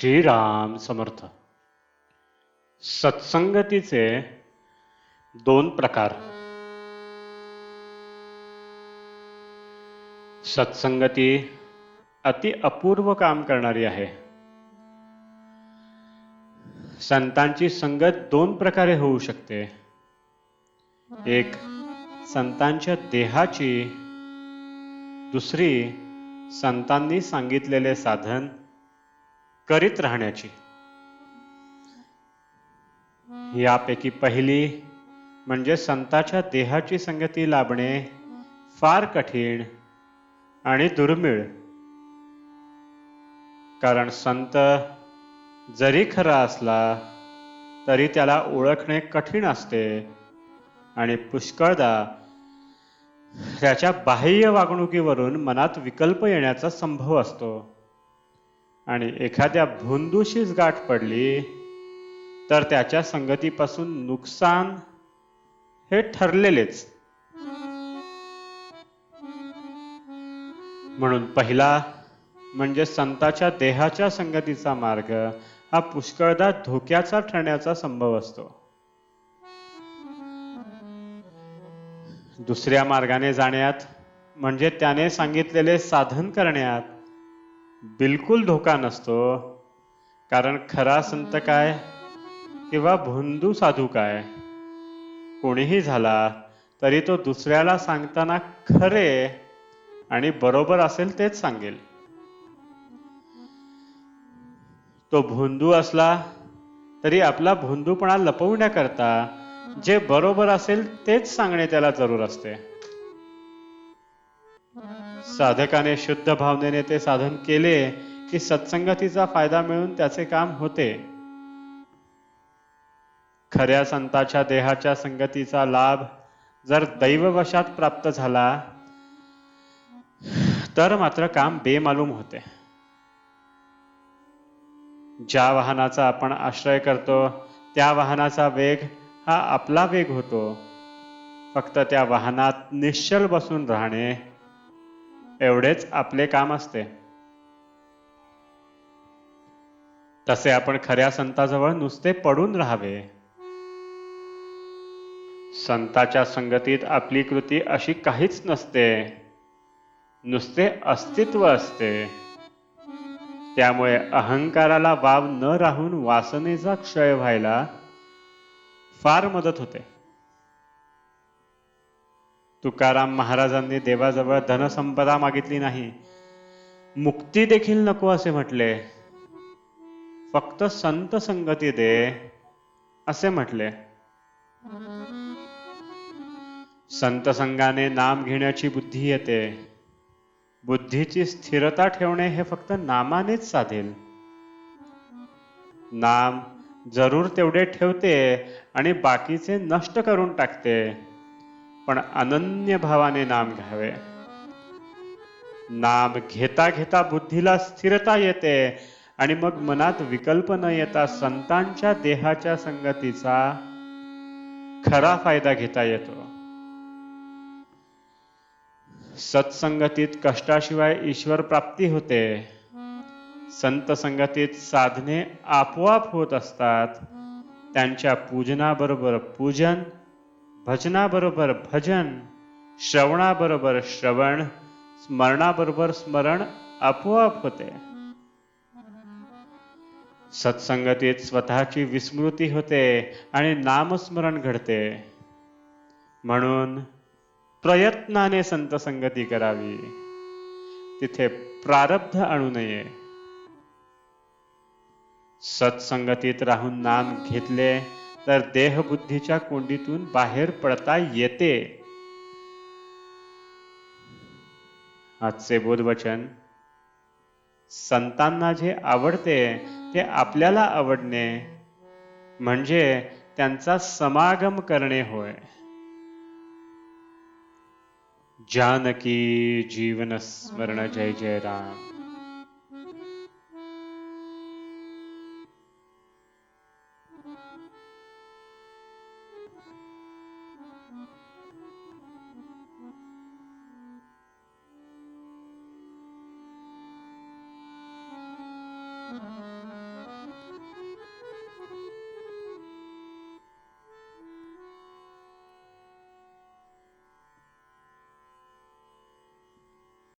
श्रीराम समर्थ. सत्संगतीचे दोन प्रकार. सत्संगती अति अपूर्व काम करणारी आहे. संतांची संगत दोन प्रकारे होऊ शकते. एक संतांच्या देहाची, दुसरी संतांनी सांगितलेले साधन करीत राहण्याची. यापैकी पहिली म्हणजे संतांच्या देहाची संगती लाभणे फार कठीण आणि दुर्मिळ. कारण संत जरी खरा असला तरी त्याला ओळखणे कठीण असते आणि पुष्कळदा त्याच्या बाह्य वागणुकीवरून मनात विकल्प येण्याचा संभव असतो. आणि एखाद्या भोंदूशीच गाठ पडली तर त्याच्या संगतीपासून नुकसान हे ठरलेलेच. म्हणून पहिला म्हणजे संतांच्या देहाच्या संगतीचा मार्ग हा पुष्कळदा धोक्याचा ठरण्याचा संभव असतो. दुसऱ्या मार्गाने जाण्यात म्हणजे त्याने सांगितलेले साधन करण्यात बिलकुल धोका नसतो. कारण खरा संत काय किंवा भोंदू साधू काय, कोणीही झाला तरी तो दुसऱ्याला सांगताना खरे आणि बरोबर असेल तेच सांगेल. तो भोंदू असला तरी आपला भोंदूपणा लपवण्याकरता जे बरोबर असेल तेच सांगणे त्याला जरूर असते. साधकाने शुद्ध भावनेने ते साधन केले की सत्संगतीचा फायदा मिळून त्याचे काम होते. खऱ्या संतांच्या देहाच्या संगतीचा लाभ जर दैववशात प्राप्त झाला तर मात्र काम बेमालूम होते. ज्या वाहनाचा आपण आश्रय करतो त्या वाहनाचा वेग हा आपला वेग होतो. फक्त त्या वाहनात निश्चल बसून राहणे एवढेच आपले काम असते. तसे आपण खऱ्या संताजवळ नुसते पडून राहावे. संतांच्या संगतीत आपली कृती अशी काहीच नसते, नुसते अस्तित्व असते. त्यामुळे अहंकाराला वाव न राहून वासनेचा क्षय व्हायला फार मदत होते. तुकाराम महाराजांनी देवाजवळ धनसंपदा मागितली नाही, मुक्ती देखील नको असे म्हटले. फक्त संत संगती दे असे म्हटले. संत संगाने नाम घेण्याची बुद्धी येते. बुद्धीची स्थिरता ठेवणे हे फक्त नामानेच साधेल. नाम जरूर तेवढे ठेवते आणि बाकीचे नष्ट करून टाकते. पण अनन्य भावाने नाम घ्यावे. नाम घेता घेता बुद्धीला स्थिरता येते आणि मग मनात विकल्प न येता संतांच्या देहाच्या संगतीचा खरा फायदा घेता येतो. सत्संगतीत कष्टाशिवाय ईश्वर प्राप्ती होते. संत संगतीत साधने आपोआप होत असतात. त्यांच्या पूजनाबरोबर पूजन, भजनाबरोबर भजन, श्रवणाबरोबर श्रवण, स्मरणाबरोबर स्मरण आपोआप होते. सत्संगतीत स्वतःची विस्मृती होते आणि नामस्मरण घडते. म्हणून प्रयत्नाने संत संगती करावी. तिथे प्रारब्ध आणू नये. सत्संगतीत राहून नाम घेतले तर देहबुद्धीच्या कोंडीतून बाहेर पडता येते. आजचे बोधवचन: संतांना जे आवडते ते आपल्याला आवडणे म्हणजे त्यांचा समागम करणे होय. जानकी जीवन स्मरण जय जय राम.